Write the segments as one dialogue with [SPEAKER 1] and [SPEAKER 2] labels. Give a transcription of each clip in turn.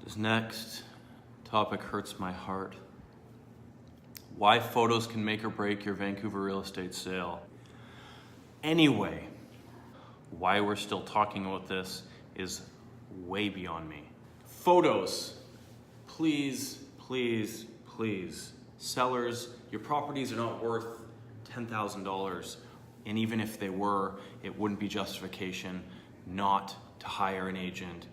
[SPEAKER 1] This next topic hurts my heart. Why photos can make or break your Vancouver real estate sale. Anyway, why we're still talking about this is way beyond me. Photos, please, please, please. Sellers, your properties are not worth $10,000. And even if they were, it wouldn't be justification not to hire an agent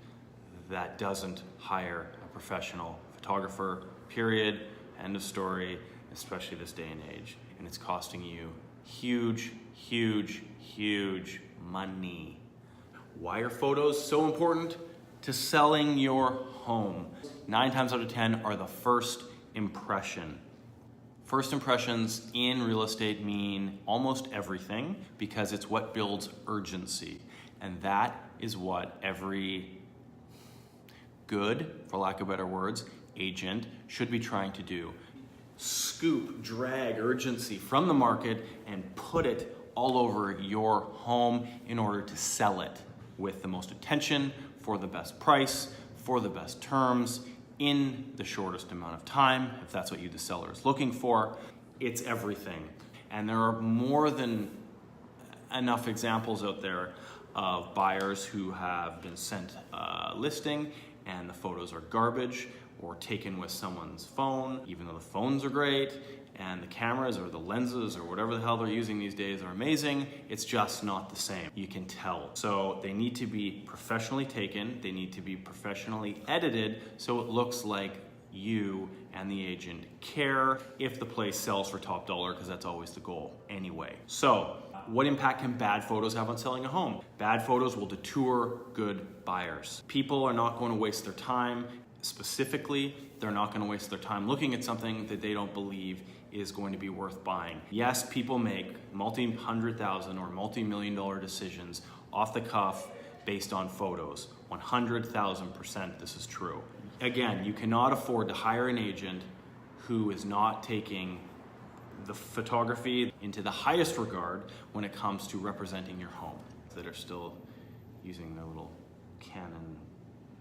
[SPEAKER 1] that doesn't hire a professional photographer, period, end of story, especially this day and age. And it's costing you huge, huge, huge money. Why are photos so important to selling your home? 9 times out of 10 are the first impression. First impressions in real estate mean almost everything because it's what builds urgency. And that is what every good, for lack of better words, agent should be trying to do. Scoop, drag urgency from the market and put it all over your home in order to sell it with the most attention, for the best price, for the best terms, in the shortest amount of time, if that's what you, the seller, is looking for. It's everything. And there are more than enough examples out there of buyers who have been sent a listing and the photos are garbage or taken with someone's phone, even though the phones are great and the cameras or the lenses or whatever the hell they're using these days are amazing. It's just not the same. You can tell. So they need to be professionally taken. They need to be professionally edited so it looks like you and the agent care if the place sells for top dollar, because that's always the goal anyway. So what impact can bad photos have on selling a home? Bad photos will deter good buyers. People are not going to waste their time. Specifically, they're not going to waste their time looking at something that they don't believe is going to be worth buying. Yes, people make multi-$100,000 or multi-million-dollar decisions off the cuff based on photos. 100,000% this is true. Again, you cannot afford to hire an agent who is not taking the photography into the highest regard when it comes to representing your home, that are still using their little Canon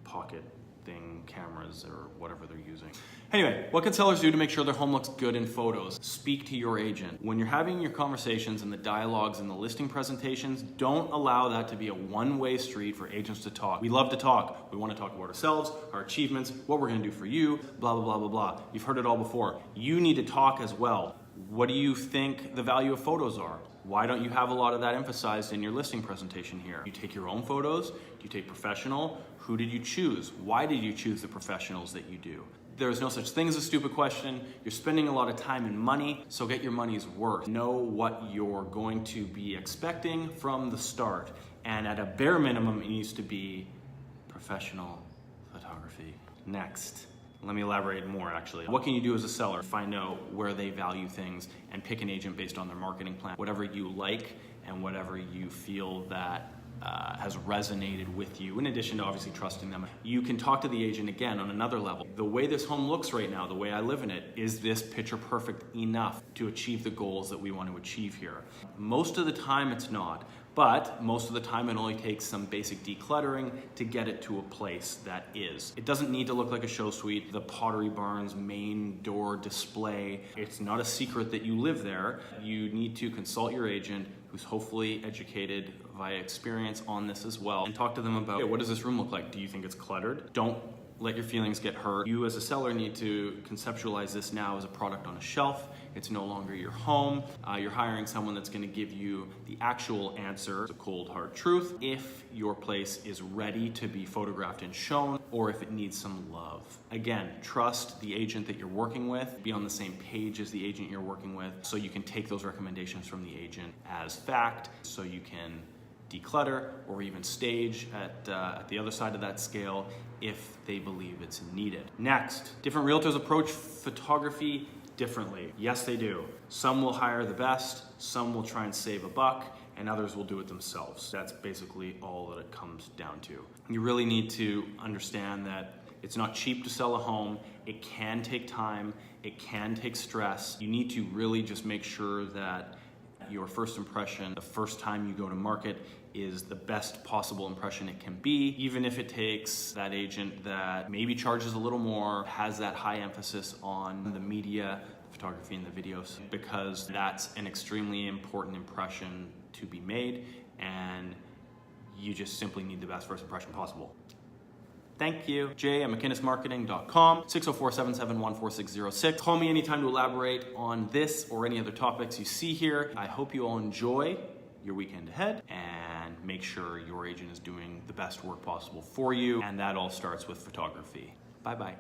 [SPEAKER 1] pocket thing cameras or whatever they're using. Anyway, what can sellers do to make sure their home looks good in photos? Speak to your agent. When you're having your conversations and the dialogues and the listing presentations, don't allow that to be a one-way street for agents to talk. We love to talk. We want to talk about ourselves, our achievements, what we're going to do for you, blah, blah, blah, blah, blah. You've heard it all before. You need to talk as well. What do you think the value of photos are? Why don't you have a lot of that emphasized in your listing presentation here? Do you take your own photos? Do you take professional? Who did you choose? Why did you choose the professionals that you do? There's no such thing as a stupid question. You're spending a lot of time and money, so get your money's worth. Know what you're going to be expecting from the start. And at a bare minimum, it needs to be professional photography. Next. Let me elaborate more actually. What can you do as a seller? Find out where they value things and pick an agent based on their marketing plan. Whatever you like and whatever you feel that has resonated with you, in addition to obviously trusting them. You can talk to the agent again on another level. The way this home looks right now, the way I live in it, is this picture perfect enough to achieve the goals that we want to achieve here? Most of the time it's not. But most of the time it only takes some basic decluttering to get it to a place that is. It doesn't need to look like a show suite, the Pottery Barn's main door display. It's not a secret that you live there. You need to consult your agent, who's hopefully educated via experience on this as well, and talk to them about, hey, what does this room look like? Do you think it's cluttered? Don't let your feelings get hurt. You as a seller need to conceptualize this now as a product on a shelf. It's no longer your home. You're hiring someone that's going to give you the actual answer, the cold hard truth, if your place is ready to be photographed and shown, or if it needs some love. Again, trust the agent that you're working with. Be on the same page as the agent you're working with so you can take those recommendations from the agent as fact, so you can declutter or even stage at the other side of that scale if they believe it's needed. Next, different realtors approach photography differently. Yes, they do. Some will hire the best, some will try and save a buck, and others will do it themselves. That's basically all that it comes down to. You really need to understand that it's not cheap to sell a home. It can take time, it can take stress. You need to really just make sure that your first impression the first time you go to market is the best possible impression it can be, even if it takes that agent that maybe charges a little more, has that high emphasis on the media, photography and the videos, because that's an extremely important impression to be made, and you just simply need the best first impression possible. Thank you. Jay at McInnesMarketing.com, 604-771-4606. Call me anytime to elaborate on this or any other topics you see here. I hope you all enjoy your weekend ahead and make sure your agent is doing the best work possible for you. And that all starts with photography. Bye-bye.